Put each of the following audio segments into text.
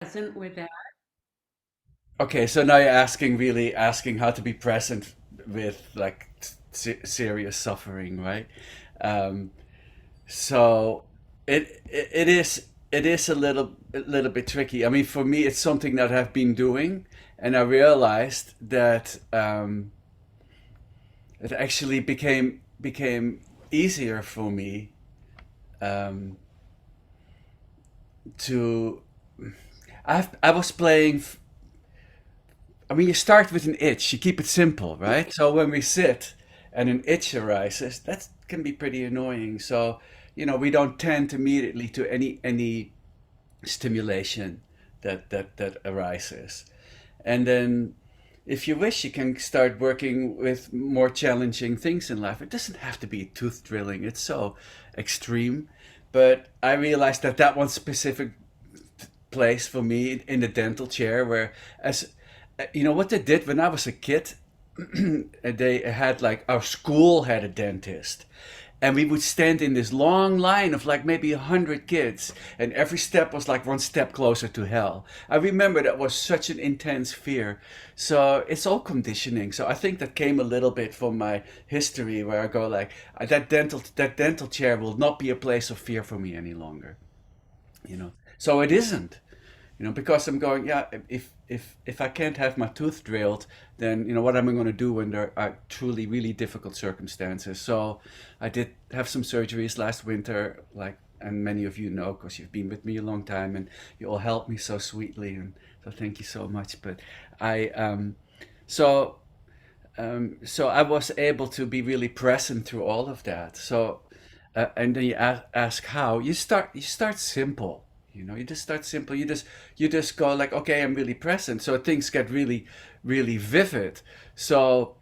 Present with that. Okay, so now you're asking, really asking how to be present with like serious suffering, right? Um, so it is a little bit tricky. I mean, for me, it's something that I've been doing, and I realized that it actually became easier for me um, to. I was playing. I mean, you start with an itch. You keep it simple, right? So when we sit and an itch arises, that can be pretty annoying. So we don't tend immediately to any stimulation that arises. And then, if you wish, you can start working with more challenging things in life. It doesn't have to be tooth drilling. It's so extreme. But I realized that that one specific place for me in the dental chair, where as what they did when I was a kid, they had like our school had a dentist, and we would stand in this long line of like maybe 100 kids, and every step was like one step closer to hell. I remember that was such an intense fear. So it's all conditioning. So I think that came a little bit from my history, where I go like, that dental chair will not be a place of fear for me any longer. So it isn't, because I'm going, yeah, if I can't have my tooth drilled, then what am I going to do when there are truly really difficult circumstances? So I did have some surgeries last winter, like, and many of you know, because you've been with me a long time, and you all helped me so sweetly, and so thank you so much. But I so so I was able to be really present through all of that. So, and then you ask how. You start simple. You just start simple. You just go like, okay, I'm really present. So things get really, really vivid. So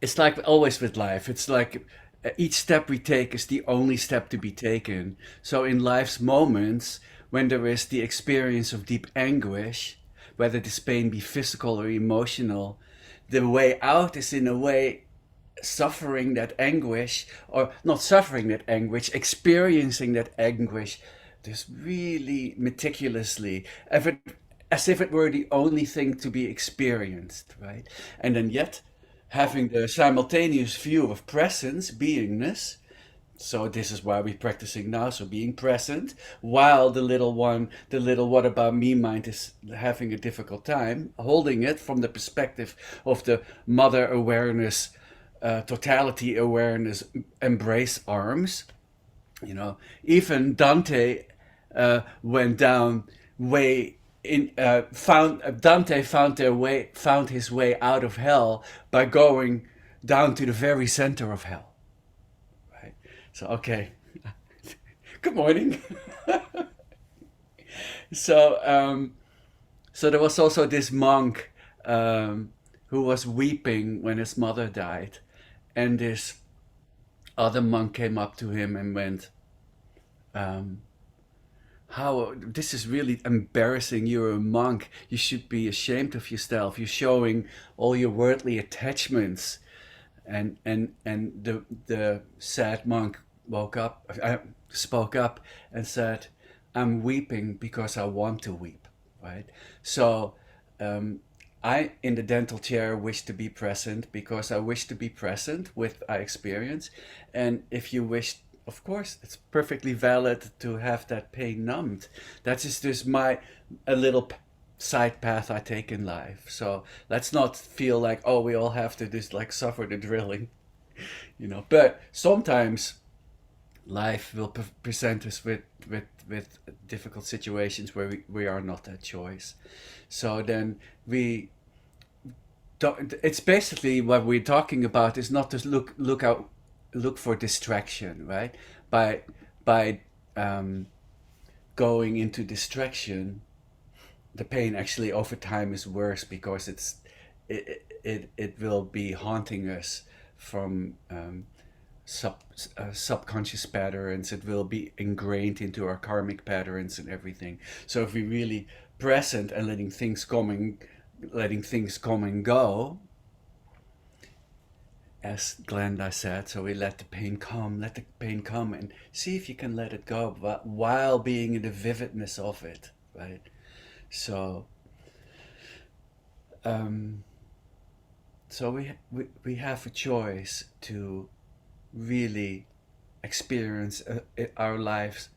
it's like always with life. It's like each step we take is the only step to be taken. So in life's moments, when there is the experience of deep anguish, whether this pain be physical or emotional, the way out is in a way suffering that anguish, or not suffering that anguish, experiencing that anguish, just really meticulously, as if it were the only thing to be experienced, right? And then yet having the simultaneous view of presence, beingness. So this is why we're practicing now. So being present while the little what about me mind is having a difficult time, holding it from the perspective of the mother awareness, totality awareness, embrace arms. Even Dante went down way in found Dante found his way out of hell by going down to the very center of hell. Right. So okay. Good morning. So there was also this monk who was weeping when his mother died, and this other monk came up to him and went, um, how this is really embarrassing. You're a monk. You should be ashamed of yourself. You're showing all your worldly attachments. And the sad monk spoke up and said, "I'm weeping because I want to weep." Right. So um, I, in the dental chair, wish to be present because I wish to be present with I experience. And if you wish, of course, it's perfectly valid to have that pain numbed. That is just my a little side path I take in life. So let's not feel like, oh, we all have to just like suffer the drilling. But sometimes life will present us with difficult situations where we are not that choice. So then we don't, it's basically what we're talking about is not to look for distraction, right? By um, going into distraction, the pain actually over time is worse because it will be haunting us from subconscious patterns. It will be ingrained into our karmic patterns and everything. So if we really present and letting things come and go, as Glenda said, so we let the pain come, and see if you can let it go, but while being in the vividness of it, right? So, um, we have a choice to really experience our lives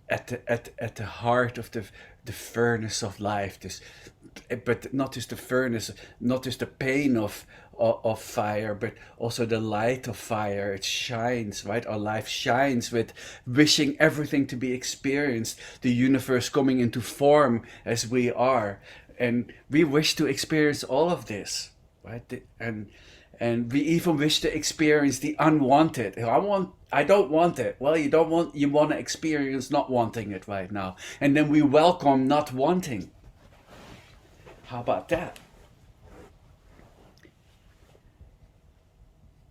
at the heart of the furnace of life. This, but not just the furnace, not just the pain of fire, but also the light of fire. It shines, right? Our life shines with wishing everything to be experienced. The universe coming into form as we are, and we wish to experience all of this, right? And we even wish to experience the unwanted. I don't want it. Well, you want to experience not wanting it right now. And then we welcome not wanting. How about that?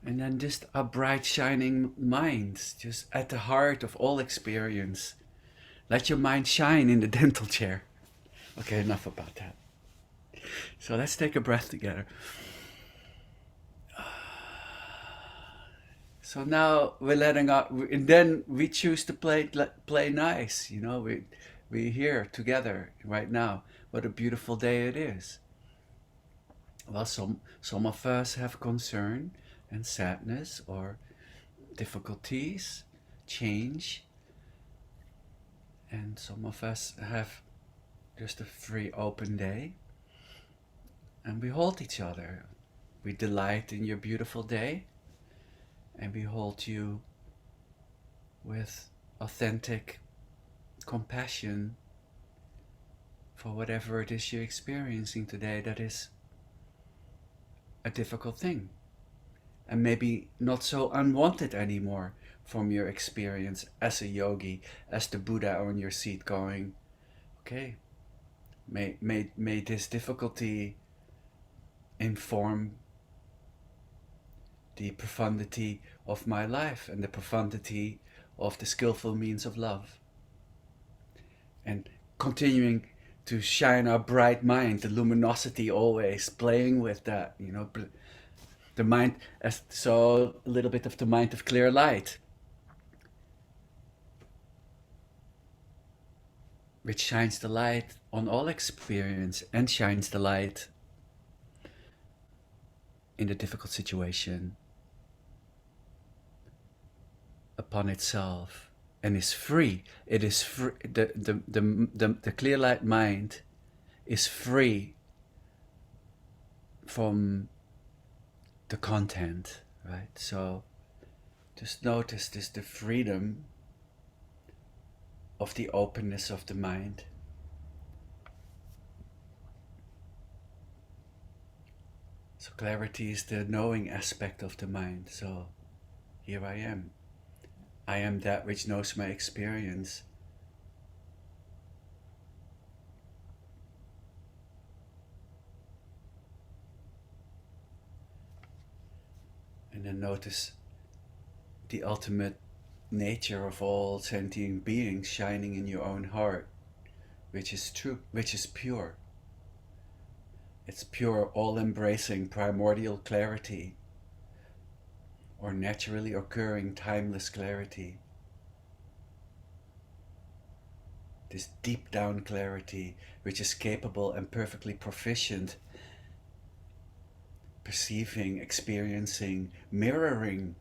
And then just a bright shining mind, just at the heart of all experience. Let your mind shine in the dental chair. Okay, enough about that. So let's take a breath together. So now we're letting out, and then we choose to play nice. You know, we're here together right now. What a beautiful day it is. Well, some of us have concern and sadness or difficulties, change, and some of us have just a free, open day, and we hold each other. We delight in your beautiful day, and we hold you with authentic compassion for whatever it is you're experiencing today that is a difficult thing and maybe not so unwanted anymore from your experience as a yogi, as the Buddha on your seat going, okay, may this difficulty inform the profundity of my life and the profundity of the skillful means of love. And continuing to shine our bright mind, the luminosity always, playing with that, you know, the mind, as so a little bit of the mind of clear light, which shines the light on all experience and shines the light in the difficult situation upon itself and is free. It is free. The clear light mind is free from the content, right? So just notice this, the freedom of the openness of the mind. So clarity is the knowing aspect of the mind. So here I am. I am that which knows my experience. And then notice the ultimate nature of all sentient beings shining in your own heart, which is true, which is pure. It's pure, all-embracing, primordial clarity, or naturally occurring, timeless clarity. This deep down clarity, which is capable and perfectly proficient, perceiving, experiencing, mirroring,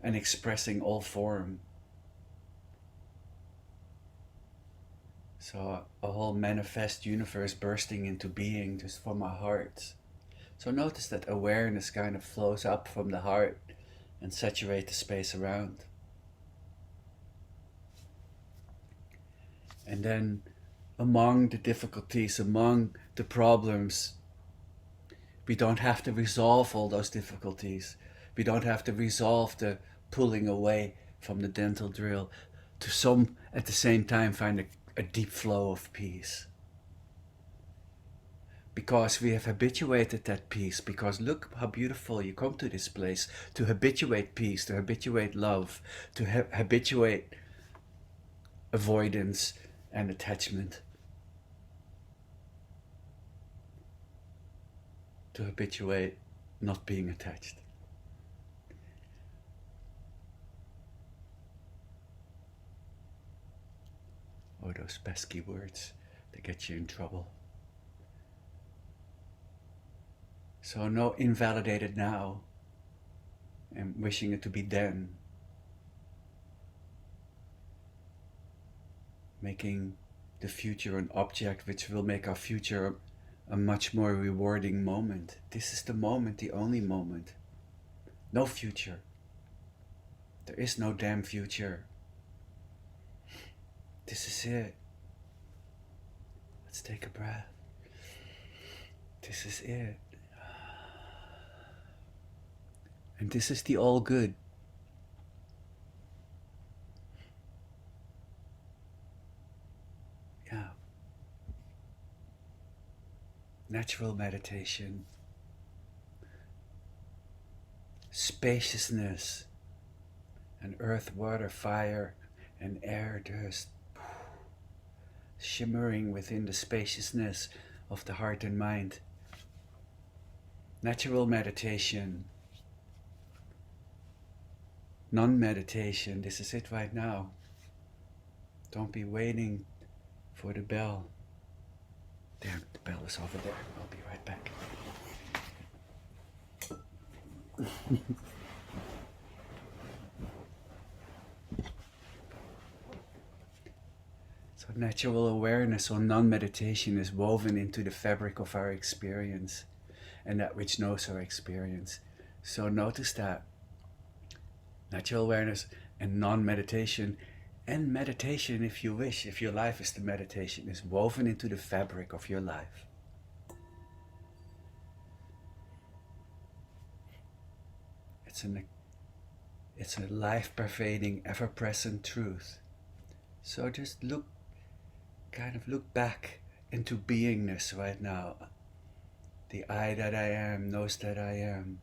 and expressing all form. So a whole manifest universe bursting into being just from our hearts. So notice that awareness kind of flows up from the heart and saturate the space around. And then among the difficulties, among the problems, we don't have to resolve all those difficulties. We don't have to resolve the pulling away from the dental drill to some at the same time find a deep flow of peace. Because we have habituated that peace, because look how beautiful you come to this place to habituate peace, to habituate love, to habituate avoidance and attachment, to habituate not being attached. Oh, those pesky words. They get you in trouble. So no invalidated now and wishing it to be then. Making the future an object which will make our future a much more rewarding moment. This is the moment, the only moment. No future. There is no damn future. This is it. Let's take a breath. This is it. And this is the all good. Yeah. Natural meditation. Spaciousness. And earth, water, fire, and air just shimmering within the spaciousness of the heart and mind. Natural meditation. Non-meditation. This is it right now. Don't be waiting for the bell. Damn, the bell is over there. I'll be right back. So natural awareness or non-meditation is woven into the fabric of our experience and that which knows our experience. So notice that. Natural awareness and non-meditation and meditation, if you wish, if your life is the meditation, is woven into the fabric of your life. It's a life-pervading, ever-present truth. So just look back into beingness right now. The I that I am knows that I am.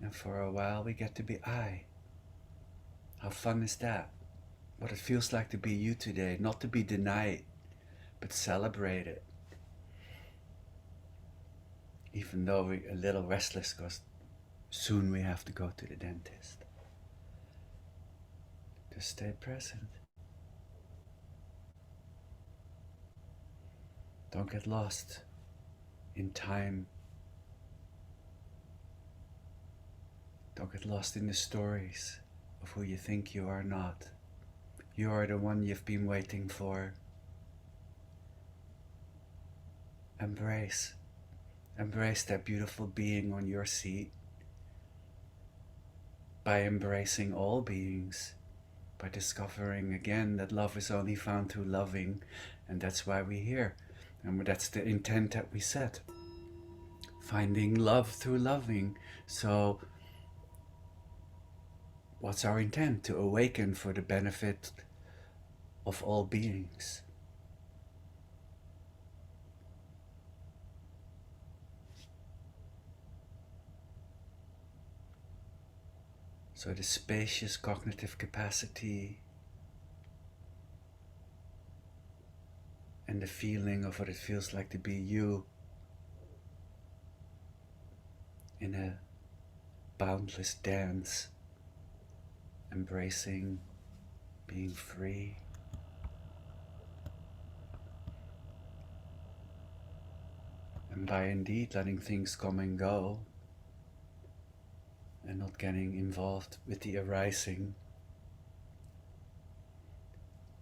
And for a while we get to be I. How fun is that? What it feels like to be you today, not to be denied, but celebrate it. Even though we're a little restless because soon we have to go to the dentist. Just stay present. Don't get lost in time. Don't get lost in the stories of who you think you are not. You are the one you've been waiting for. Embrace that beautiful being on your seat by embracing all beings, by discovering again that love is only found through loving, and that's why we're here. And that's the intent that we set. Finding love through loving. So what's our intent? To awaken for the benefit of all beings. So the spacious cognitive capacity and the feeling of what it feels like to be you in a boundless dance, embracing, being free. And by indeed letting things come and go and not getting involved with the arising,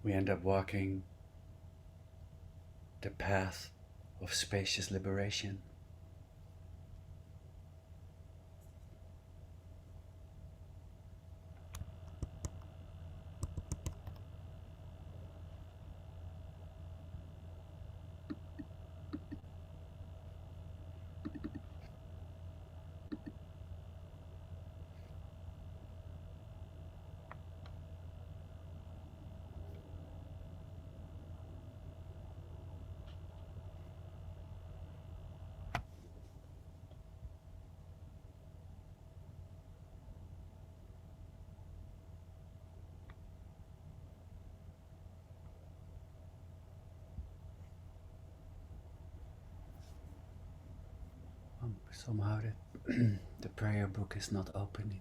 we end up walking the path of spacious liberation. Somehow the prayer book is not opening.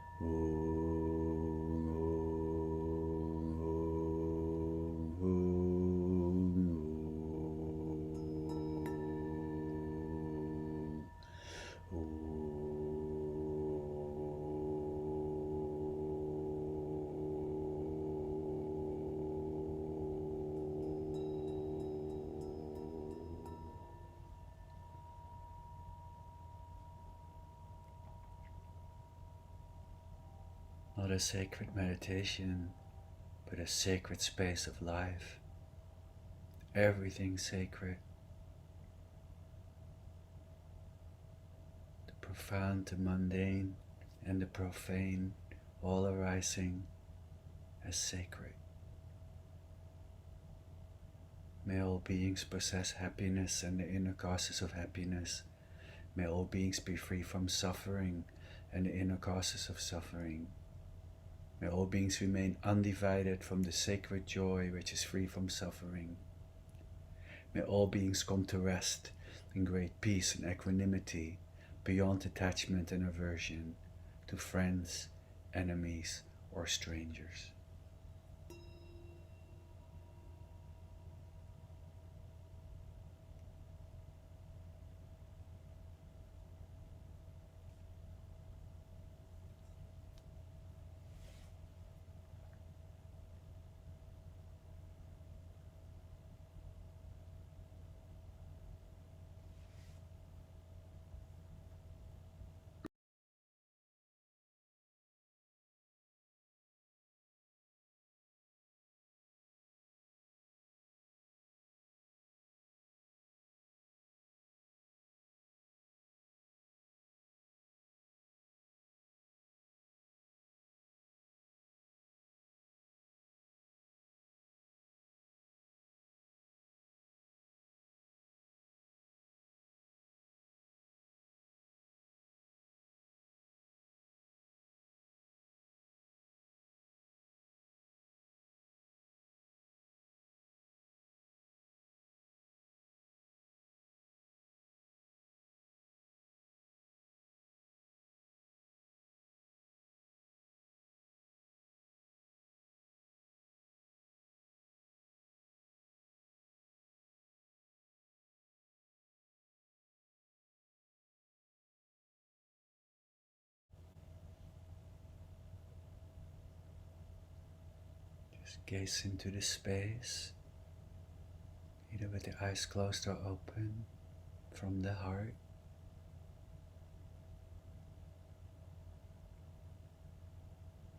Not a sacred meditation, but a sacred space of life. Everything sacred. The profound, the mundane, and the profane, all arising as sacred. May all beings possess happiness and the inner causes of happiness. May all beings be free from suffering and the inner causes of suffering. May all beings remain undivided from the sacred joy which is free from suffering. May all beings come to rest in great peace and equanimity, beyond attachment and aversion to friends, enemies, or strangers. Just gaze into the space, either with the eyes closed or open, from the heart.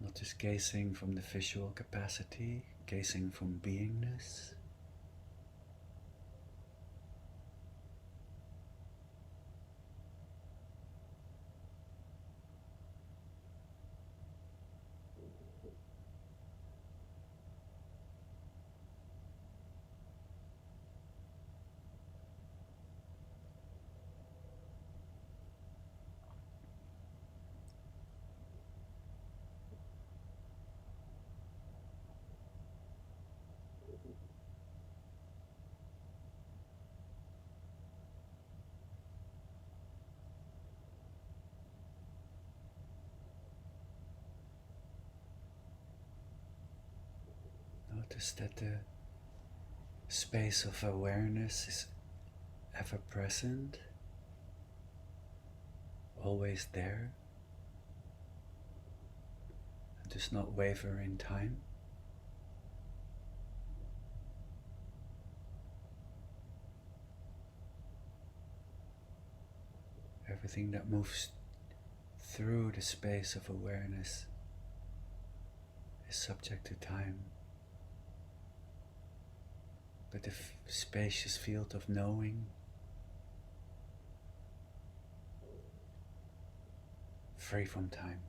Not just gazing from the visual capacity, gazing from beingness. Notice that the space of awareness is ever present, always there, and does not waver in time. Everything that moves through the space of awareness is subject to time, but the spacious field of knowing, free from time.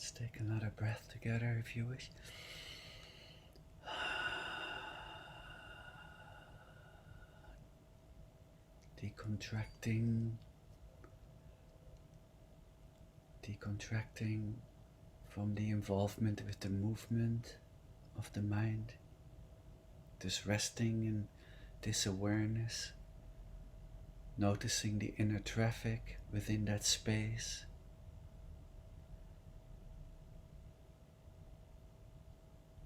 Let's take another breath together if you wish. Decontracting, decontracting from the involvement with the movement of the mind, this resting in this awareness, noticing the inner traffic within that space.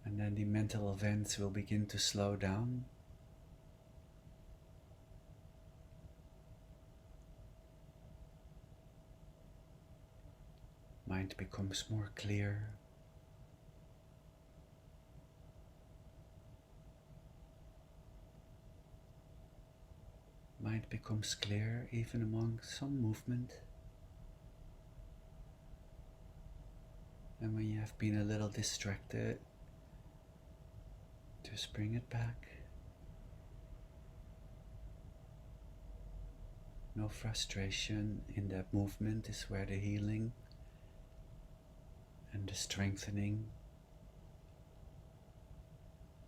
And then the mental events will begin to slow down. Mind becomes more clear. Mind becomes clear even among some movement. And when you have been a little distracted, just bring it back. No frustration in that movement is where the healing and the strengthening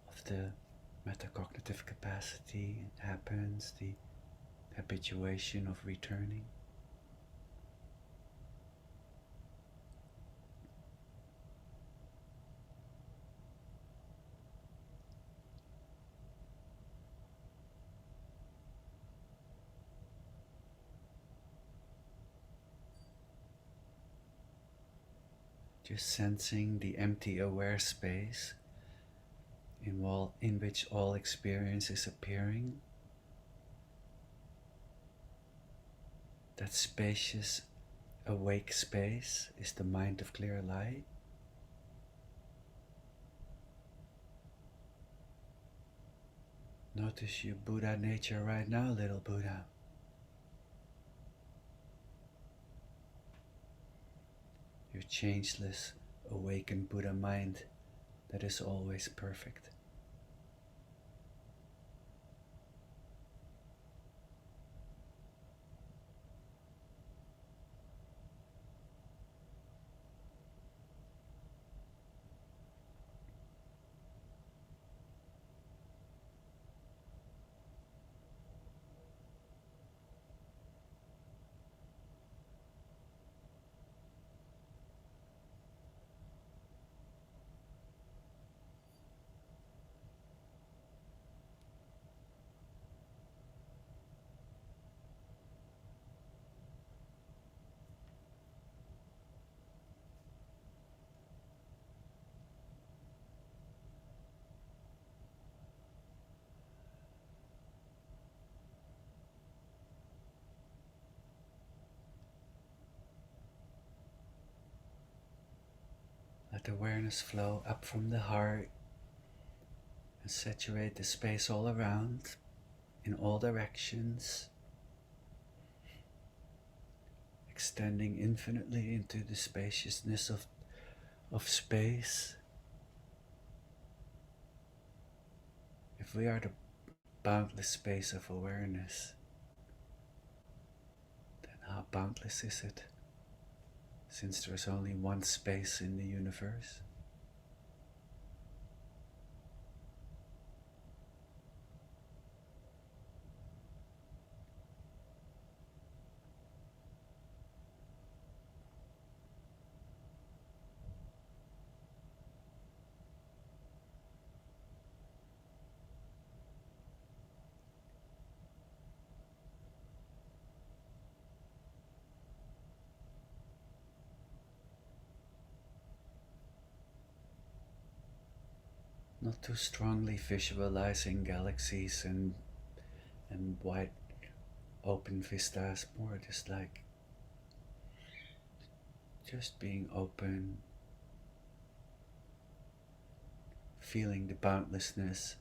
of the metacognitive capacity happens, the habituation of returning. Just sensing the empty aware space in which all experience is appearing. That spacious, awake space is the mind of clear light. Notice your Buddha nature right now, little Buddha. Your changeless, awakened Buddha mind that is always perfect. Let awareness flow up from the heart and saturate the space all around, in all directions, extending infinitely into the spaciousness of space. If we are the boundless space of awareness, then how boundless is it, since there is only one space in the universe? Not too strongly visualizing galaxies and wide open vistas, more just like just being open, feeling the boundlessness.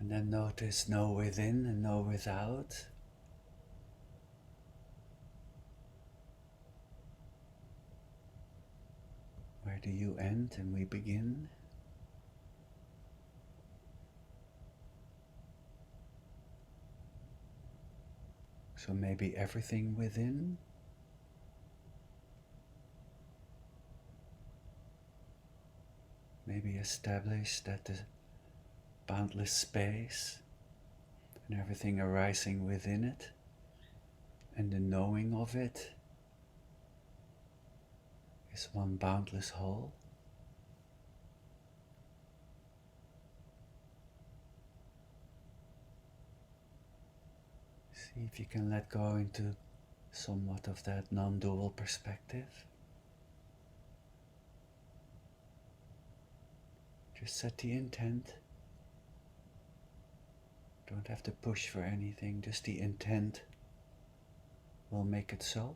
And then notice no within and no without. Where do you end and we begin? So maybe everything within. Maybe establish that the boundless space and everything arising within it and the knowing of it is one boundless whole. See if you can let go into somewhat of that non-dual perspective. Just set the intent. Don't have to push for anything, just the intent will make it so.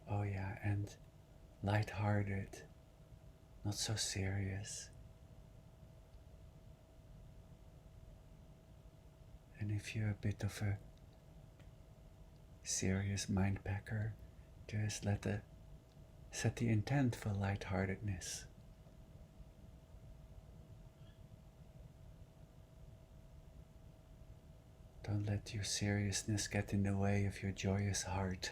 Oh yeah, and light-hearted, not so serious. And if you're a bit of a serious mind packer, just set the intent for lightheartedness. Don't let your seriousness get in the way of your joyous heart.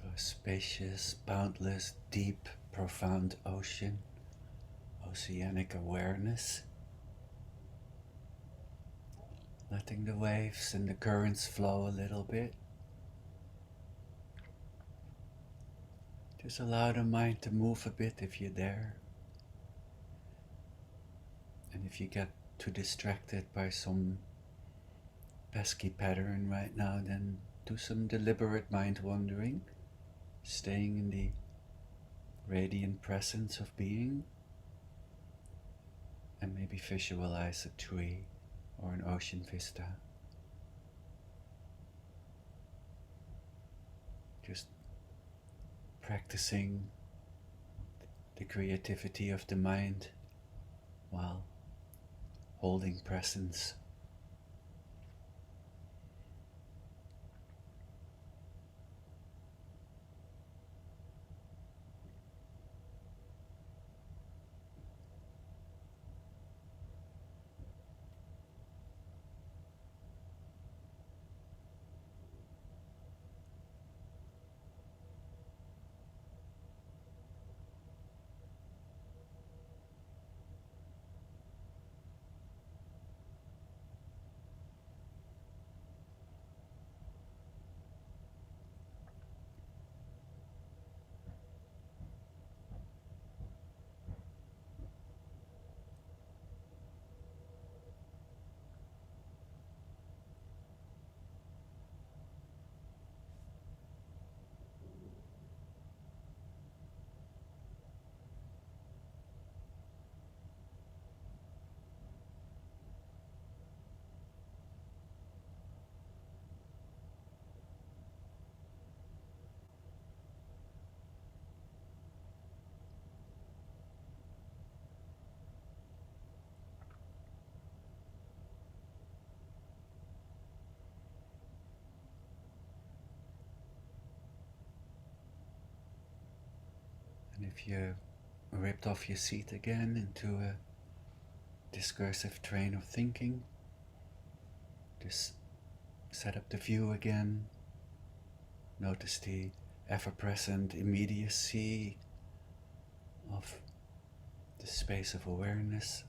So a spacious, boundless, deep, profound ocean, oceanic awareness, letting the waves and the currents flow a little bit. Just allow the mind to move a bit if you're there. And if you get too distracted by some pesky pattern right now, then do some deliberate mind wandering, staying in the radiant presence of being, and maybe visualize a tree or an ocean vista. Just practicing the creativity of the mind while holding presence. And if you ripped off your seat again into a discursive train of thinking, just set up the view again. Notice the ever-present immediacy of the space of awareness.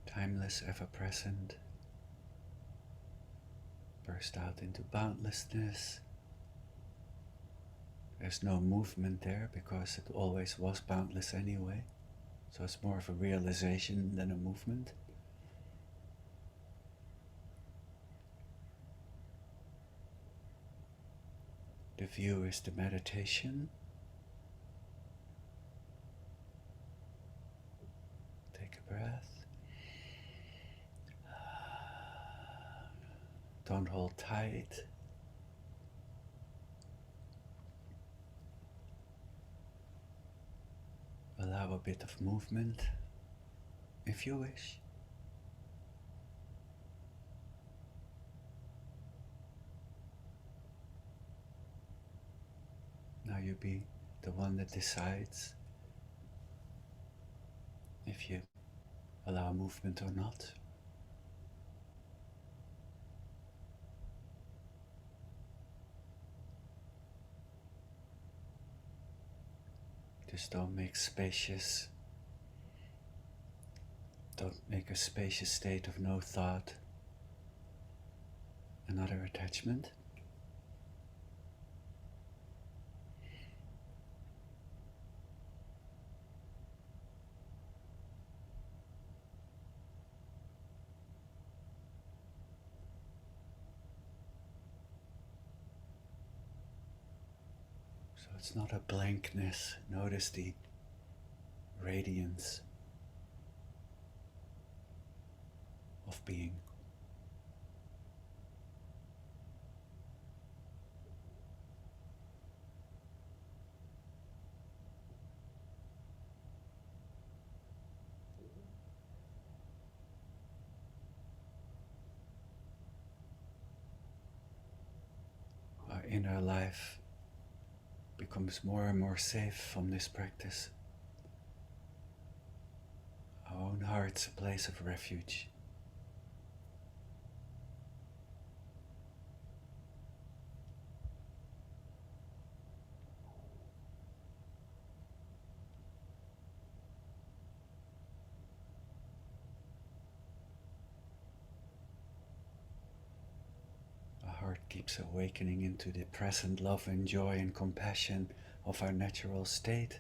Timeless, ever-present. Burst out into boundlessness. There's no movement there because it always was boundless anyway. So it's more of a realization than a movement. The view is the meditation. Take a breath. Don't hold tight. Allow a bit of movement if you wish. Now you be the one that decides if you allow movement or not. Just don't make a spacious state of no thought, another attachment. So it's not a blankness. Notice the radiance of being. Our inner life becomes more and more safe from this practice. Our own heart's a place of refuge. Our heart keeps awakening into the present love and joy and compassion of our natural state.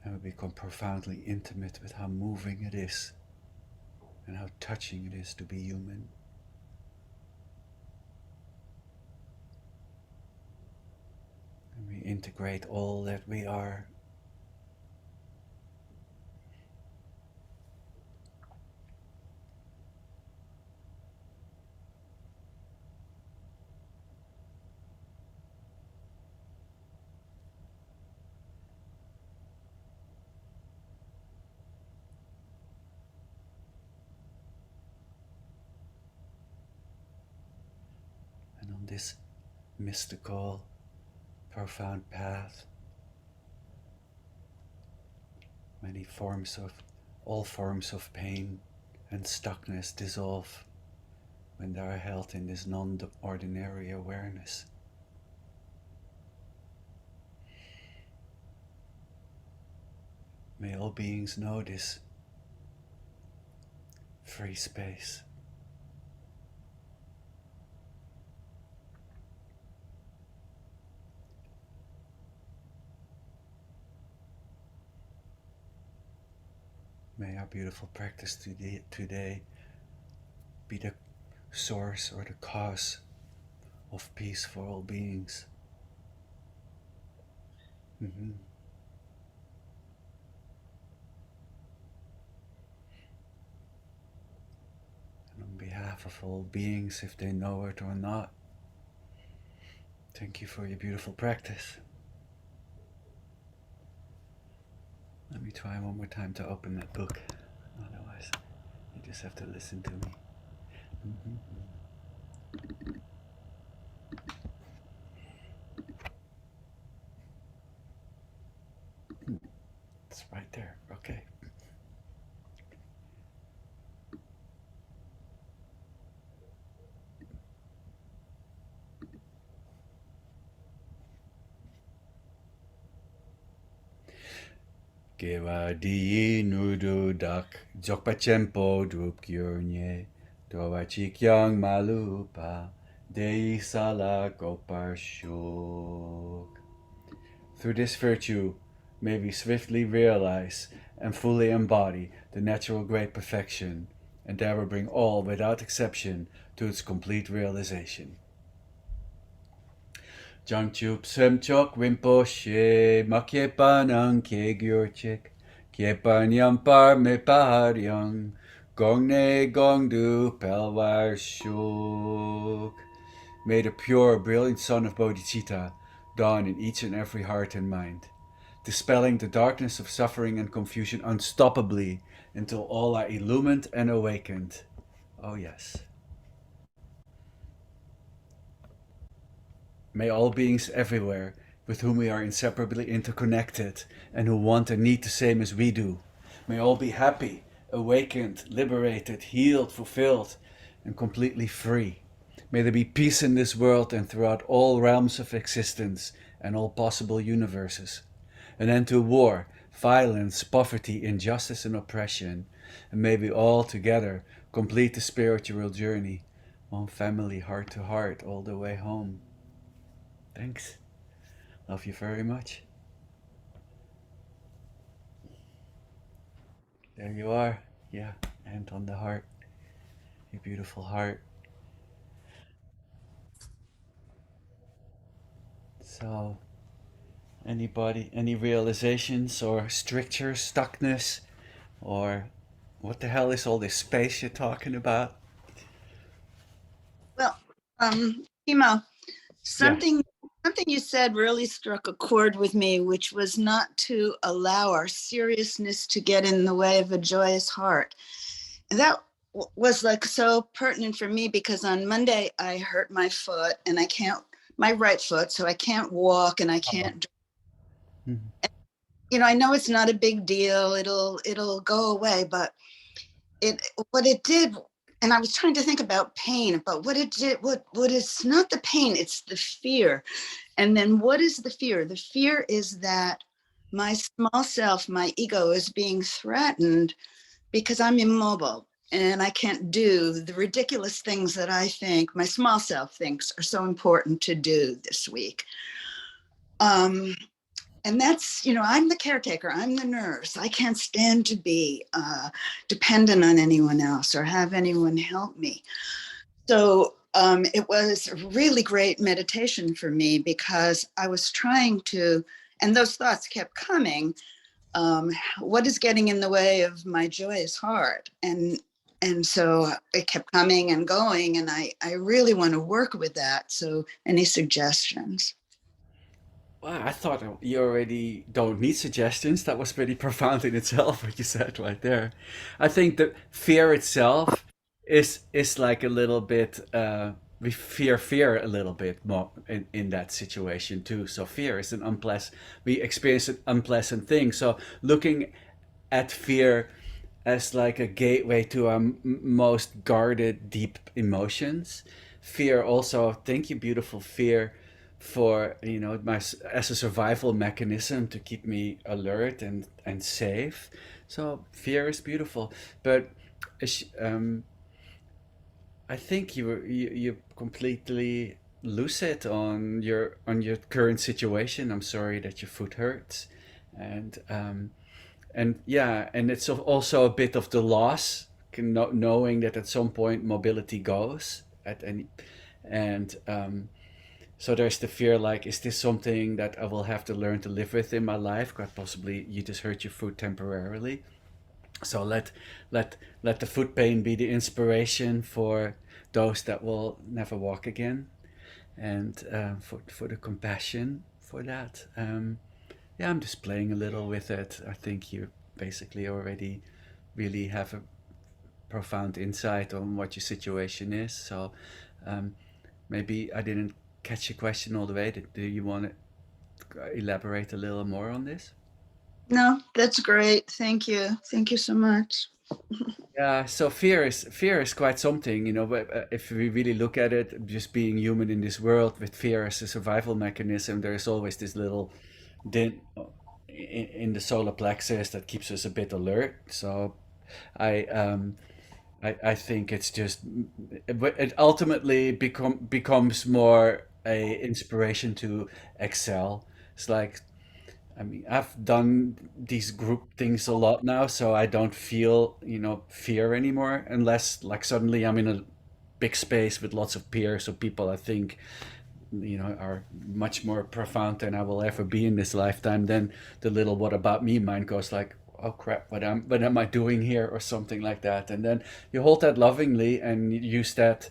And we become profoundly intimate with how moving it is and how touching it is to be human. And we integrate all that we are. And on this mystical, profound path, many forms of, all forms of pain and stuckness dissolve when they are held in this non ordinary awareness. May all beings know this free space. May our beautiful practice today be the source or the cause of peace for all beings. Mm-hmm. And on behalf of all beings, if they know it or not, thank you for your beautiful practice. Let me try one more time to open that book. Otherwise, you just have to listen to me. Mm-hmm. It's right there. Okay. Gewa di nudu dak jokpachempo drup gyurnye doa chikyang malupa dei sala gopar shuk. Through this virtue, may we swiftly realize and fully embody the natural great perfection, and ever bring all, without exception, to its complete realization. Jangchup semchok rinpoche makyepanang kegyurchik kyepan yampar me paharyang gongne gongdu pelwar shuk. May the pure, brilliant sun of bodhicitta dawn in each and every heart and mind, dispelling the darkness of suffering and confusion unstoppably until all are illumined and awakened. Oh, yes. May all beings everywhere, with whom we are inseparably interconnected and who want and need the same as we do, may all be happy, awakened, liberated, healed, fulfilled, and completely free. May there be peace in this world and throughout all realms of existence and all possible universes. An end to war, violence, poverty, injustice, and oppression. And may we all together complete the spiritual journey, one family, heart to heart, all the way home. Thanks. Love you very much. There you are. Yeah, hand on the heart. Your beautiful heart. So, anybody, any realizations or strictures, stuckness, or what the hell is all this space you're talking about? Well, Timo, Yeah. something you said really struck a chord with me, which was not to allow our seriousness to get in the way of a joyous heart. And that was like so pertinent for me because on Monday I hurt my foot and I can't, my right foot, so I can't walk and I can't. Mhm. I know it's not a big deal. It'll go away, but what it did, and I was trying to think about pain, but what it did, what is not the pain, it's the fear. And then what is the fear? The fear is that my small self, my ego, is being threatened because I'm immobile and I can't do the ridiculous things that I think my small self thinks are so important to do this week. And that's, I'm the caretaker, I'm the nurse. I can't stand to be dependent on anyone else or have anyone help me. So it was a really great meditation for me because I was trying to, and those thoughts kept coming. What is getting in the way of my joyous heart? And so it kept coming and going, and I really want to work with that. So any suggestions? Wow, I thought you already don't need suggestions. That was pretty profound in itself, what you said right there. I think the fear itself is like a little bit. We fear a little bit more in that situation too. So fear is an unpleasant. We experience an unpleasant thing. So looking at fear as like a gateway to our most guarded, deep emotions. Fear also, thank you, beautiful fear, for my as a survival mechanism to keep me alert and safe. So fear is beautiful, but um, I think you completely lucid on your current situation. I'm sorry that your foot hurts, and yeah, and it's also a bit of the loss, knowing that at some point mobility goes at any, and so there's the fear like, is this something that I will have to learn to live with in my life? Quite possibly you just hurt your foot temporarily. So let let the foot pain be the inspiration for those that will never walk again, and for the compassion for that. Yeah, I'm just playing a little with it. I think you basically already really have a profound insight on what your situation is. So um, maybe I didn't catch your question all the way. Do you want to elaborate a little more on this? No, that's great. Thank you. Thank you so much. Yeah, so fear is quite something, But if we really look at it, just being human in this world with fear as a survival mechanism, there is always this little dent in the solar plexus that keeps us a bit alert. So I um, I think it's just it ultimately becomes more a inspiration to excel. It's like, I mean, I've done these group things a lot now, so I don't feel, fear anymore unless like suddenly I'm in a big space with lots of peers or people I think, are much more profound than I will ever be in this lifetime. Then the little "what about me" mind goes like, "Oh crap, what am I doing here?" or something like that. And then you hold that lovingly and use that,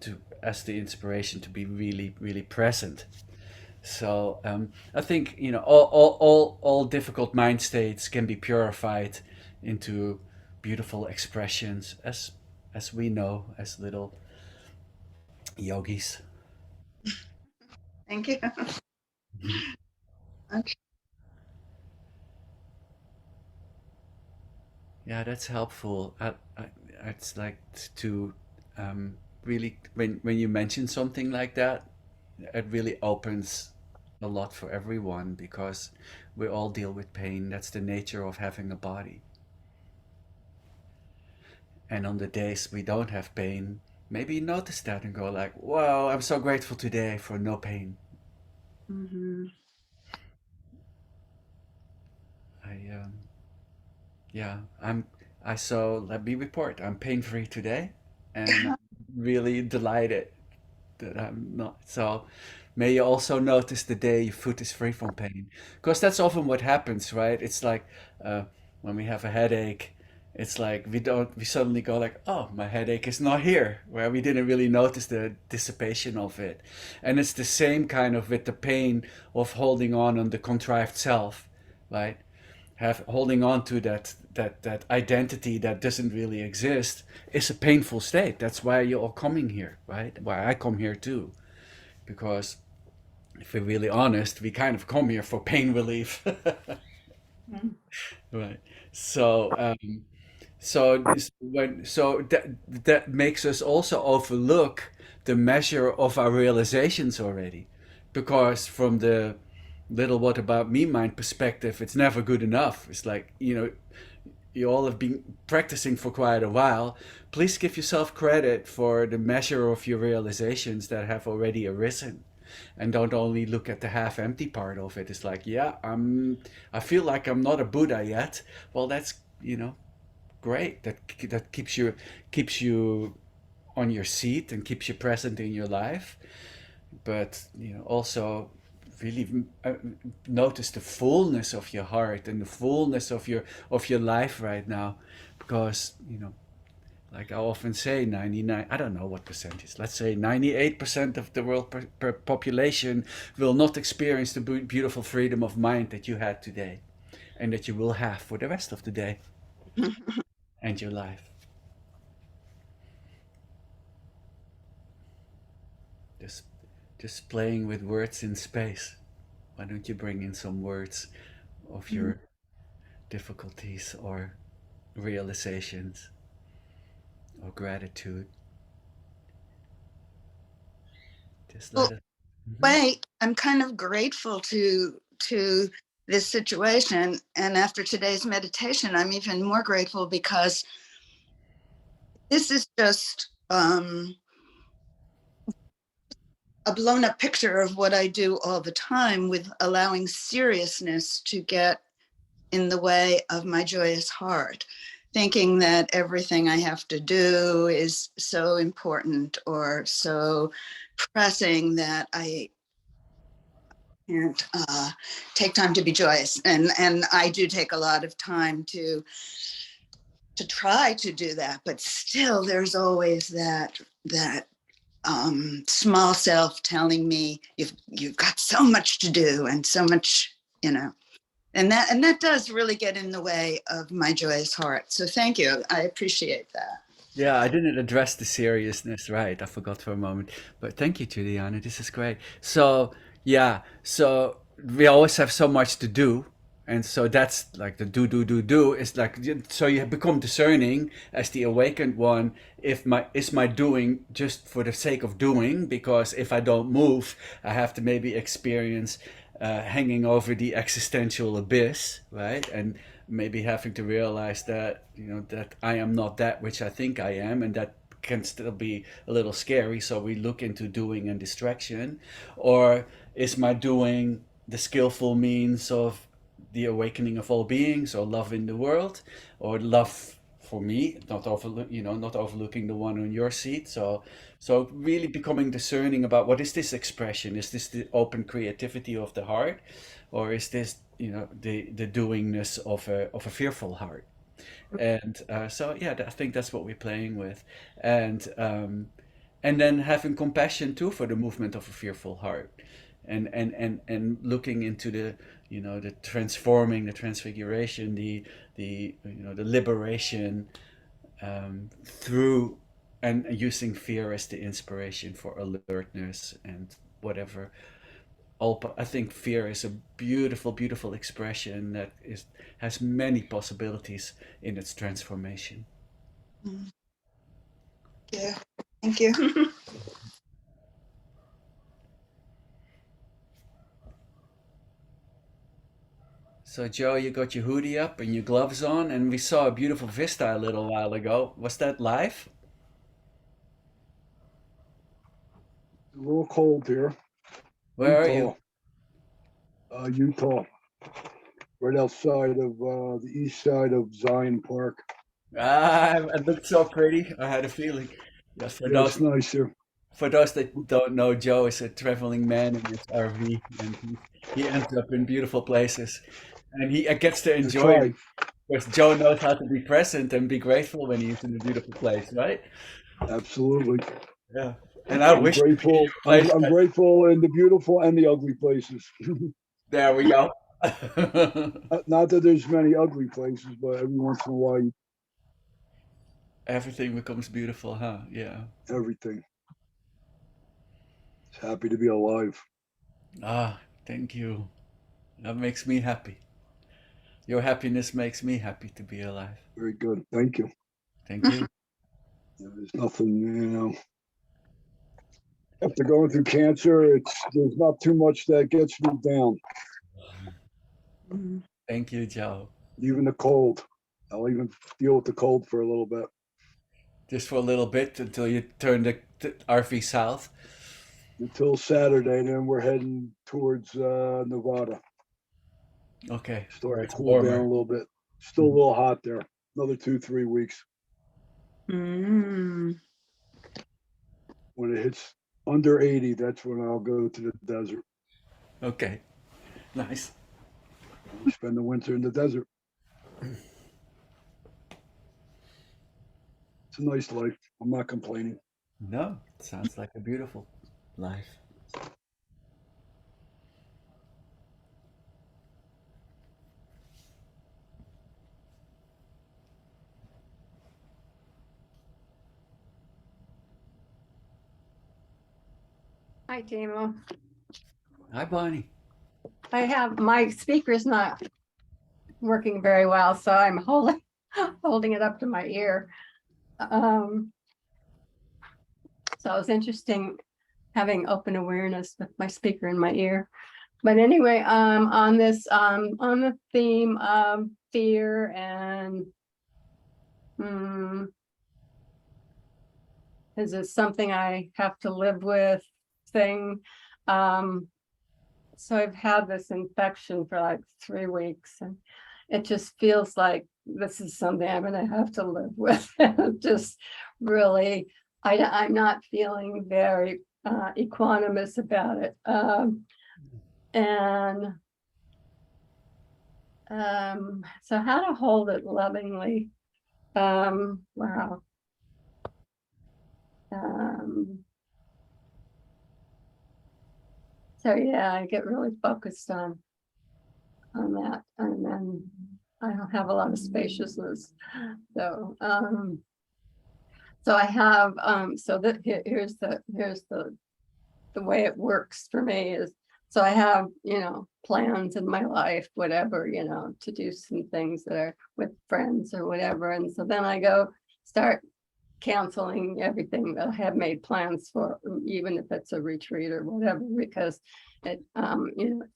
to as the inspiration to be really, really present. So I think all difficult mind states can be purified into beautiful expressions, as we know as little yogis. Thank you. Yeah, that's helpful. It's like to really, when you mention something like that, it really opens a lot for everyone because we all deal with pain. That's the nature of having a body. And on the days we don't have pain, maybe notice that and go like, "Wow, I'm so grateful today for no pain." Mhm. I Yeah, I so let me report. I'm pain free today, and I'm really delighted that I'm not. So may you also notice the day your foot is free from pain, because that's often what happens, right? It's like uh, when we have a headache, it's like we suddenly go like, oh, my headache is not here, where we didn't really notice the dissipation of it. And it's the same kind of with the pain of holding on the contrived self, right? Have holding on to that identity that doesn't really exist is a painful state. That's why you're all coming here, right? Why I come here too, because if we're really honest, we kind of come here for pain relief. Right. So that makes us also overlook the measure of our realizations already, because from the little "what about me" mind perspective, it's never good enough. It's like, you all have been practicing for quite a while. Please give yourself credit for the measure of your realizations that have already arisen. and don't only look at the half empty part of it. It's like, yeah, I feel like I'm not a Buddha yet. Well, that's, great. That keeps you on your seat and keeps you present in your life. But also really notice the fullness of your heart and the fullness of your life right now, because like I often say, 99, I don't know what percentage, let's say 98% of the world population will not experience the beautiful freedom of mind that you had today and that you will have for the rest of the day and your life. Just, just playing with words in space. Why don't you bring in some words of your difficulties or realizations or gratitude? Just let Well, it. Mhm. wait, I'm kind of grateful to this situation. And after today's meditation, I'm even more grateful because this is just a blown up picture of what I do all the time with allowing seriousness to get in the way of my joyous heart, thinking that everything I have to do is so important or so pressing that I can't take time to be joyous. And I do take a lot of time to try to do that, but still there's always that small self telling me you've got so much to do and so much, you know, and that does really get in the way of my joyous heart. So thank you. I appreciate that. Yeah, I didn't address the seriousness, right? I forgot for a moment. But thank you, Juliana. This is great. So, yeah, so we always have so much to do. And so that's like the do is like, so you become discerning as the awakened one. If my doing just for the sake of doing, because if I don't move, I have to maybe experience hanging over the existential abyss, right? And maybe having to realize that that I am not that which I think I am, and that can still be a little scary. So we look into doing and distraction, or is my doing the skillful means of the awakening of all beings, or love in the world, or love for me, not overlooking the one on your seat. So really becoming discerning about what is this expression. Is this the open creativity of the heart, or is this the doingness of a fearful heart? And so yeah, I think that's what we're playing with. And um, and then having compassion too for the movement of a fearful heart, and looking into the transforming, the transfiguration, the liberation, through, and using fear as the inspiration for alertness and whatever. I think fear is a beautiful, beautiful expression that has many possibilities in its transformation. Mm, yeah, thank you. So, Joe, you got your hoodie up and your gloves on, and we saw a beautiful vista a little while ago. Was that live? A little cold here. Where are you? Utah, Utah, right outside of the east side of Zion Park. Ah, it looked so pretty. I had a feeling. Yeah, Yeah, it's nice here. for those that don't know, Joe is a traveling man in his RV, and he ends up in beautiful places, and he gets to I enjoy try. them because Joe knows how to be present and be grateful when he's in a beautiful place, right? Absolutely. Yeah. And I I'm wish to be in grateful. your I'm, place. I'm grateful in the beautiful and the ugly places. There we go. Not that there's many ugly places, but every once in a while, Everything becomes beautiful, huh? Yeah. everything. It's happy to be alive. Ah, thank you. That makes me happy. Your happiness makes me happy to be alive. Very good. Thank you. Thank you. There's nothing, after going through cancer, there's not too much that gets me down. Thank you, Joe. Even the cold. I'll even deal with the cold for a little bit. Just for a little bit until you turn the RV south. until Saturday. Then we're heading towards Nevada. Okay, where Starting to it's cool down a warmer. little bit. Still a Mhm. little hot there. Another 2, 3 weeks. Mm. When it hits under 80, that's when I'll go to the desert. Okay, nice. Spend the winter in the desert. It's a nice life. I'm not complaining. No, it sounds like a beautiful life. Hi, Timo. Hi, Bonnie. I have my speaker's not working very well, so I'm holding holding it up to my ear. Um, so it was interesting having open awareness with my speaker in my ear. But anyway, on this on the theme of fear and is this something I have to live with thing? Um, so I've had this infection for like 3 weeks, and it just feels like this is something I'm gonna have to live with. Just really, I'm not feeling very equanimous about it. And so how to hold it lovingly. Wow. Um, so yeah, I get really focused on that, and then I don't have a lot of spaciousness. So so I have so that here's the way it works for me is, so I have, plans in my life, whatever, to do some things that are with friends or whatever. And so then I go start canceling everything that I have made plans for, even if it's a retreat or whatever, because it's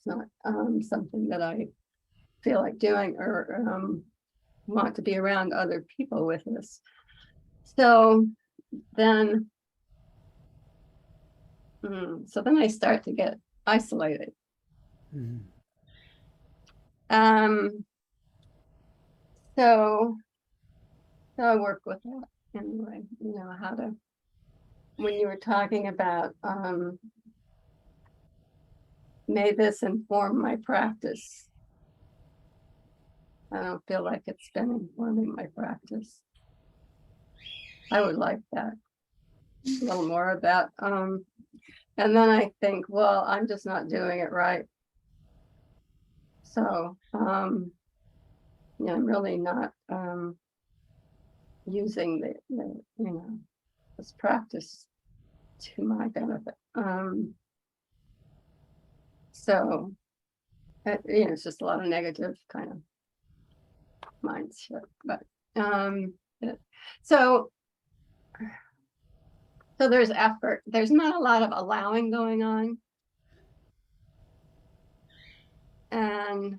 not something that I feel like doing, or want to be around other people with this. So then I start to get isolated. Mhm. Um, so I work with that anyway, how to, when you were talking about may this inform my practice. I don't feel like it's been informing my practice. I would like that, a little more of that. And then I think, well, I'm just not doing it right. So I'm really not using this practice to my benefit. So it's just a lot of negative kind of mindset. But yeah. so there's effort. There's not a lot of allowing going on. And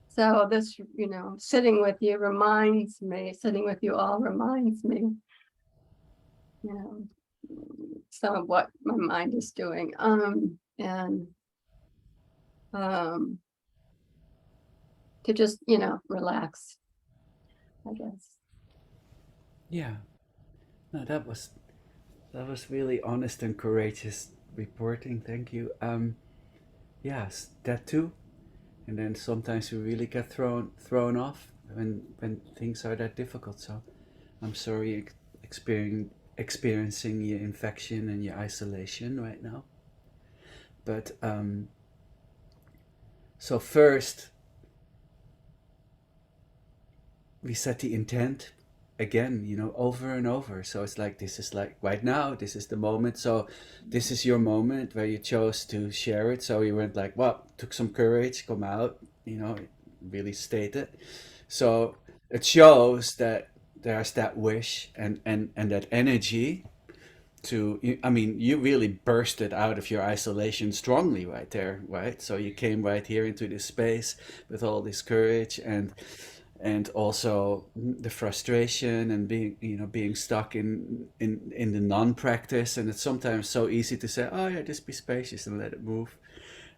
so this, sitting with you all reminds me, some of what my mind is doing. And to just, relax, I guess. Yeah. No, that was really honest and courageous reporting. Thank you. Yes, that too. And then sometimes we really get thrown off when things are that difficult. So I'm sorry experiencing your infection and your isolation right now. But so first we set the intent again, over and over. So it's like, this is like right now, this is the moment. So this is your moment where you chose to share it. So you went like, well, took some courage, come out, really state it. So it shows that there's that wish and that energy I mean, you really bursted out of your isolation strongly right there, right? So you came right here into this space with all this courage, and also the frustration and being stuck in the non-practice. And it's sometimes so easy to say, oh yeah, just be spacious and let it move.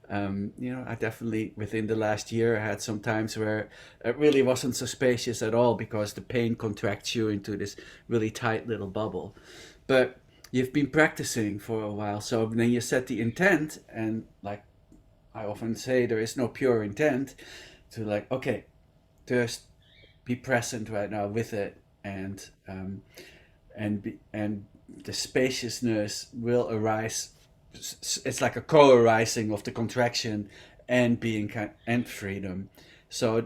I definitely, within the last year, I had some times where it really wasn't so spacious at all because the pain contracts you into this really tight little bubble. But you've been practicing for a while, so then you set the intent, and like I often say, there is no pure intent to like, okay, just be present right now with it, and the spaciousness will arise. It's like a co-arising of the contraction and being and freedom. So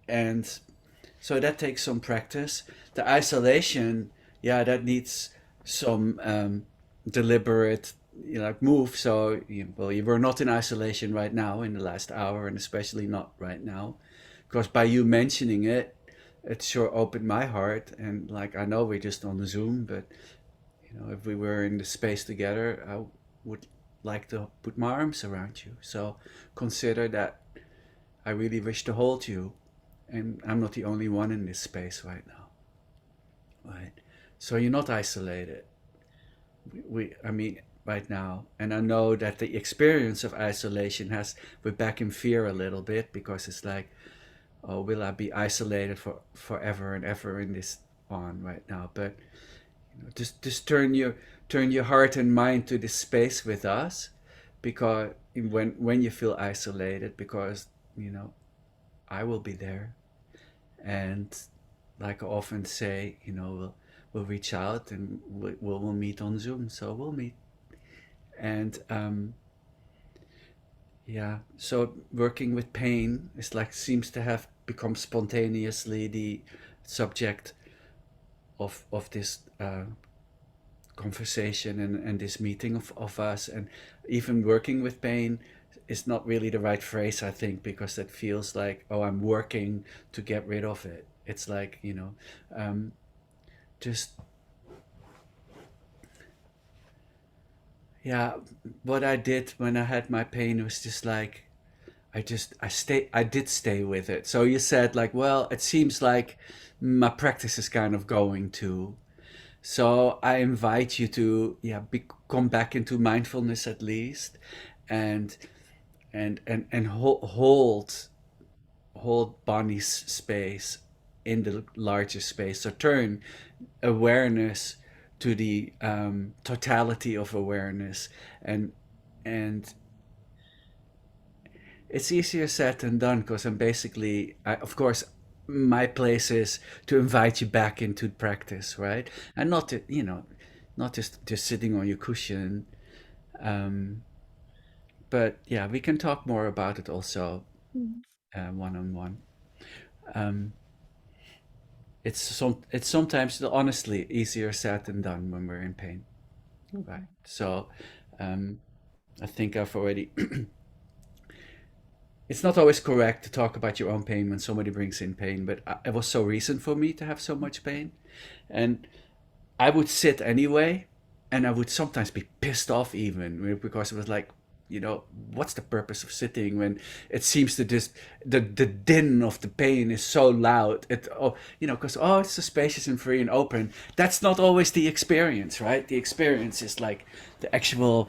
and so that takes some practice. The isolation, yeah, that needs some deliberate, like move. So you were not in isolation right now in the last hour, and especially not right now, because by you mentioning it, it sure opened my heart. And like I know we're just on the Zoom, but if we were in the space together, I would like to put my arms around you. So consider that I really wish to hold you, and I'm not the only one in this space right now, right? So you're not isolated. I mean, right now, and I know that the experience of isolation has we're back in fear a little bit because it's like, oh, will I be isolated for forever and ever in this on right now? But just turn your heart and mind to this space with us, because when you feel isolated, because I will be there. And like I often say, we'll reach out, and we'll meet on Zoom. So we'll meet. And yeah, so working with pain is like seems to have become spontaneously the subject of this conversation, and this meeting of us. And even working with pain is not really the right phrase, I think, because that feels like, oh, I'm working to get rid of it. It's like, just, yeah, what I did when I had my pain was just like, I did stay with it. So you said like, well, it seems like my practice is kind of going to. So I invite you to, yeah, come back into mindfulness at least, and and hold Bonnie's space in the larger space. So turn awareness to the totality of awareness, and and it's easier said than done, because I'm basically, of course, my place is to invite you back into practice, right? And not to, not just sitting on your cushion. Um, but yeah, we can talk more about it also one on one. Um, it's sometimes honestly easier said than done when we're in pain, right? So um, I think I've already. It's not always correct to talk about your own pain when somebody brings in pain, but it was so recent for me to have so much pain, and I would sit anyway, and I would sometimes be pissed off even, because it was like, what's the purpose of sitting when it seems to just the din of the pain is so loud? Because it's so spacious and free and open. That's not always the experience, right? The experience is like the actual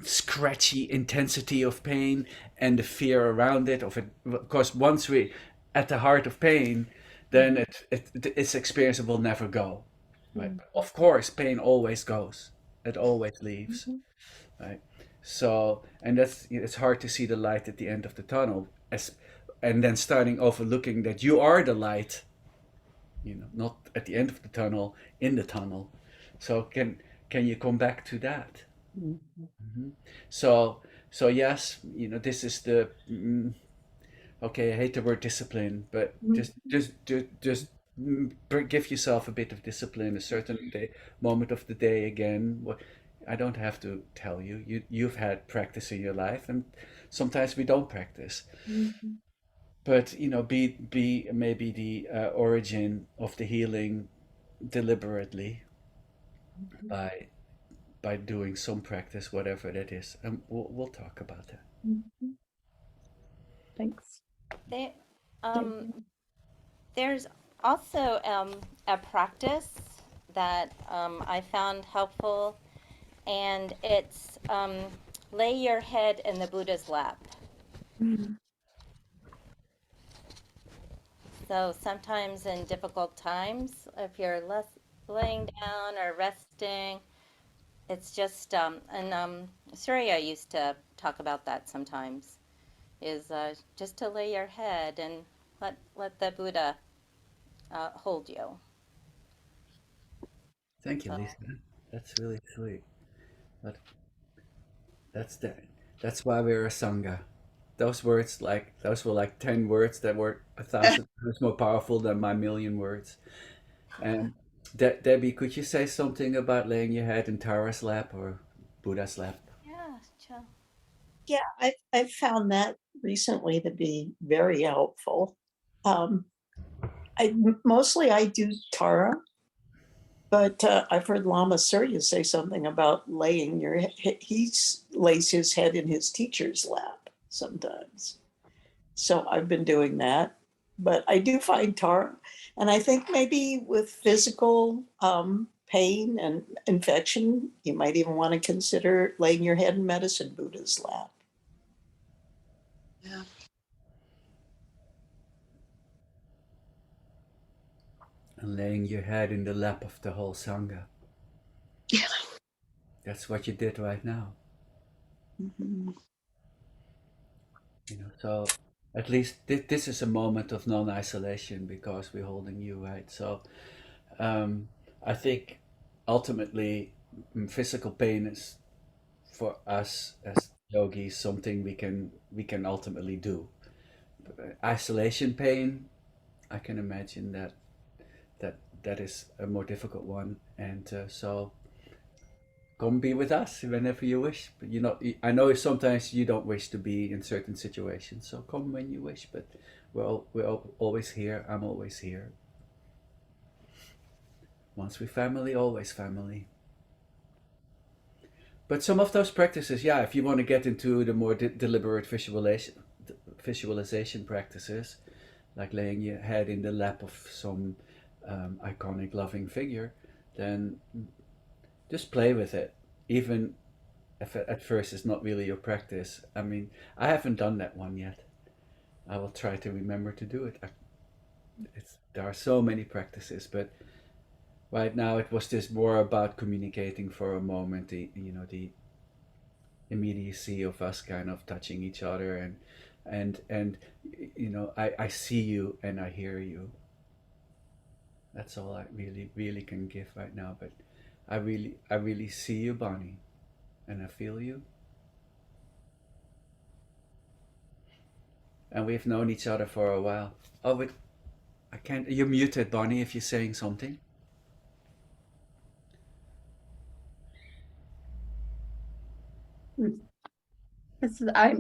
scratchy intensity of pain and the fear around it. Of it, because once we at the heart of pain, then its experience will never go, right? But of course, pain always goes. It always leaves, right? So, and it's hard to see the light at the end of the tunnel, and then starting overlooking that you are the light, not at the end of the tunnel, in the tunnel. So can you come back to that? Mhm. So so yes, this is the okay. I hate the word discipline, but just give yourself a bit of discipline, a certain moment of the day again. I don't have to tell you. You've had practice in your life, and sometimes we don't practice. But be maybe the origin of the healing deliberately by doing some practice, whatever that is. And we'll talk about that. Thanks. There, Thank um, you. There's also a practice that I found helpful, and it's lay your head in the Buddha's lap. So sometimes in difficult times, if you're less laying down or resting, it's just and Surya used to talk about that sometimes. Is just to lay your head and let the Buddha hold you. Thank you, So Lisa. That's really sweet. But that's the that's why we're a sangha. Those words, like those were like 10 words that were 1,000 times more powerful than my million words. And Debbie, could you say something about laying your head in Tara's lap or Buddha's lap? yeah, chill. Yeah, I've found that recently to be very helpful. Mostly I do Tara, but I've heard Lama Surya say something about laying your he lays his head in his teacher's lap sometimes. So I've been doing that, but I do find Tara, and I think maybe with physical pain and infection, you might even want to consider laying your head in Medicine Buddha's lap. Yeah. And laying your head in the lap of the whole sangha. Yeah. That's what you did right now. Mhm. You know, so at least this is a moment of non-isolation because we're holding you, right? So I think ultimately physical pain is for us as yogis something we can ultimately do. Isolation pain, I can imagine that is a more difficult one, and so come be with us whenever you wish. But I know sometimes you don't wish to be in certain situations, so come when you wish. But we're always here. I'm always here. Once we family, always family. But some of those practices, yeah, if you want to get into the more deliberate visualization practices, like laying your head in the lap of some iconic loving figure, then just play with it. Even if at first it's not really your practice. I mean, I haven't done that one yet. I will try to remember to do it. There are so many practices, but right now it was just more about communicating for a moment. The immediacy of us kind of touching each other, and I see you and I hear you. That's all I really can give right now. But I really see you, Bonnie, and I feel you. And we've known each other for a while. Oh, but I can't. You're muted, Bonnie, if you're saying something.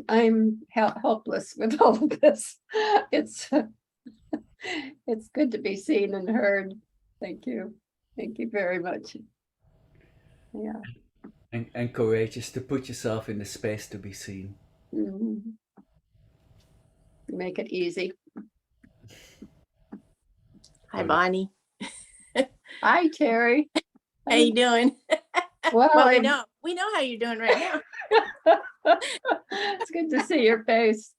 I'm helpless with all of this. It's it's good to be seen and heard. Thank you. Thank you very much. Yeah. And courageous to put yourself in the space to be seen. Mhm. Make it easy. Hi, Bonnie. Hi, Terry. How you doing? Well, Well, we know how you're doing right now. it's good to see your face.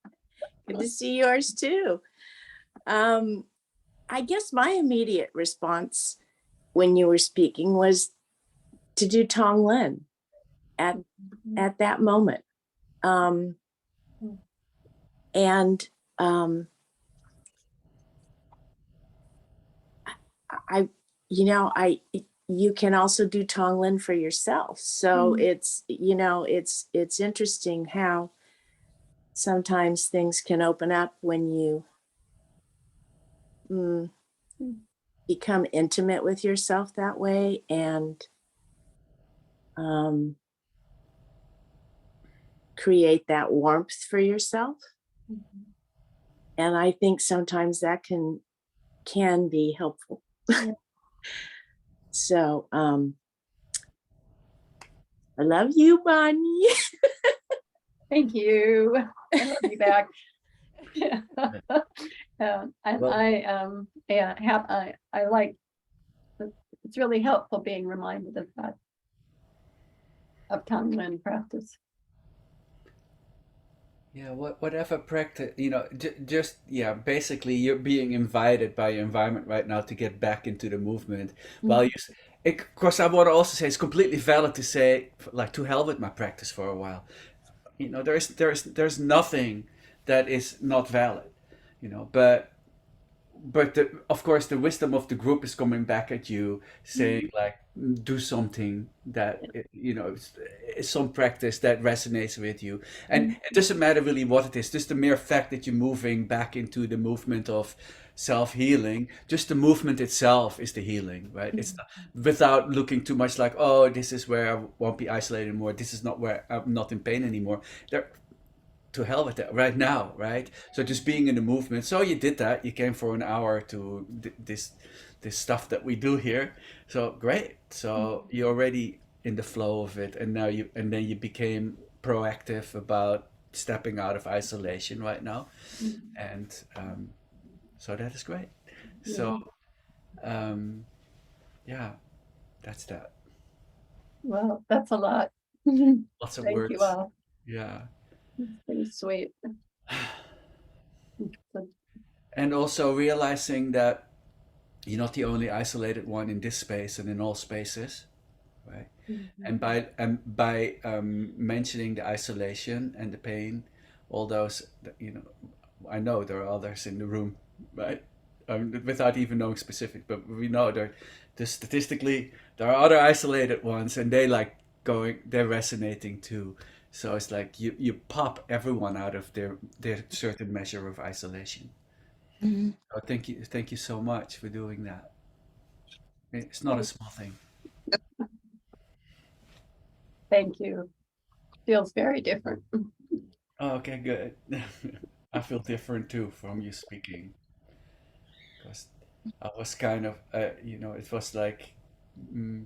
Good to see yours too. I guess my immediate response when you were speaking was to do Tonglen at that moment. And I you can also do Tonglen for yourself. So it's interesting how sometimes things can open up when you become intimate with yourself that way, and create that warmth for yourself. And I think sometimes that can be helpful. So I love you, Bonnie. Thank you. I love you back. And Well, yeah, I like, it's really helpful being reminded of that, of Tonglen practice. yeah, whatever practice, just, yeah, basically you're being invited by your environment right now to get back into the movement. While of course, I want to also say it's completely valid to say, like, to hell with my practice for a while. There's nothing that is not valid, but of course the wisdom of the group is coming back at you saying, like, do something that is some practice that resonates with you, and it doesn't matter really what it is, just the mere fact that you're moving back into the movement of self-healing. Just the movement itself is the healing, right? It's not, without looking too much like, oh, this is where I won't be isolated anymore, this is not where I'm not in pain anymore. There, to hell with that right now, right? So just being in the movement. So you did that. You came for an hour to this stuff that we do here. So great. So you're already in the flow of it, and then you became proactive about stepping out of isolation right now, and so that is great. So yeah, that's that. Well, that's a lot. Lots of Thank you words. all. Yeah. It's pretty sweet. So, And also realizing that you're not the only isolated one in this space and in all spaces, right? And by mentioning the isolation and the pain, all those, I know there are others in the room, right? Without even knowing specific, but we know statistically there are other isolated ones, and they're resonating too. So it's like you pop everyone out of their certain measure of isolation. Mhm. Oh, thank you so much for doing that. It's not a small thing. thank you. Feels very different. Oh, okay, good. I feel different too from you speaking, because I was kind of, it was like, mm,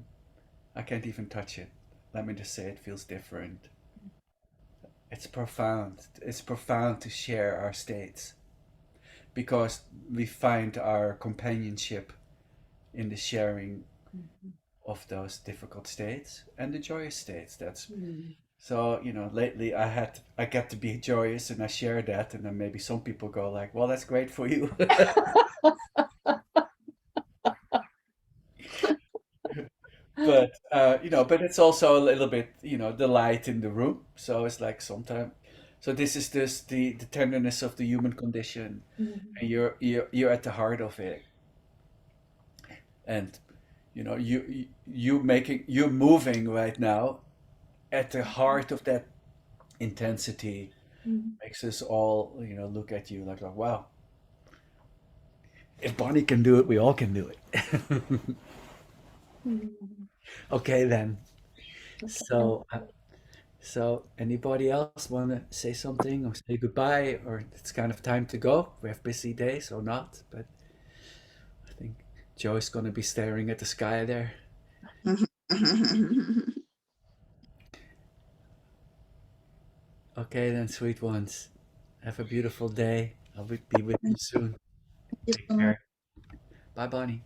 I can't even touch it. Let me just say it feels different. It's profound. It's profound to share our states because we find our companionship in the sharing of those difficult states and the joyous states. So, lately I get to be joyous and I share that, and then maybe some people go like, "Well, that's great for you." But it's also a little bit, the light in the room. So it's like sometimes, so this is just the tenderness of the human condition, and you're at the heart of it, and you're moving right now at the heart of that intensity. Makes us all, look at you like, wow, if Bonnie can do it, we all can do it. Okay, then. So, anybody else want to say something or say goodbye, or it's kind of time to go? We have busy days or not, but I think Joe's gonna be staring at the sky there. Okay, then, sweet ones. Have a beautiful day. I'll be with you soon. Thank you Take so much. care. Bye, Bonnie.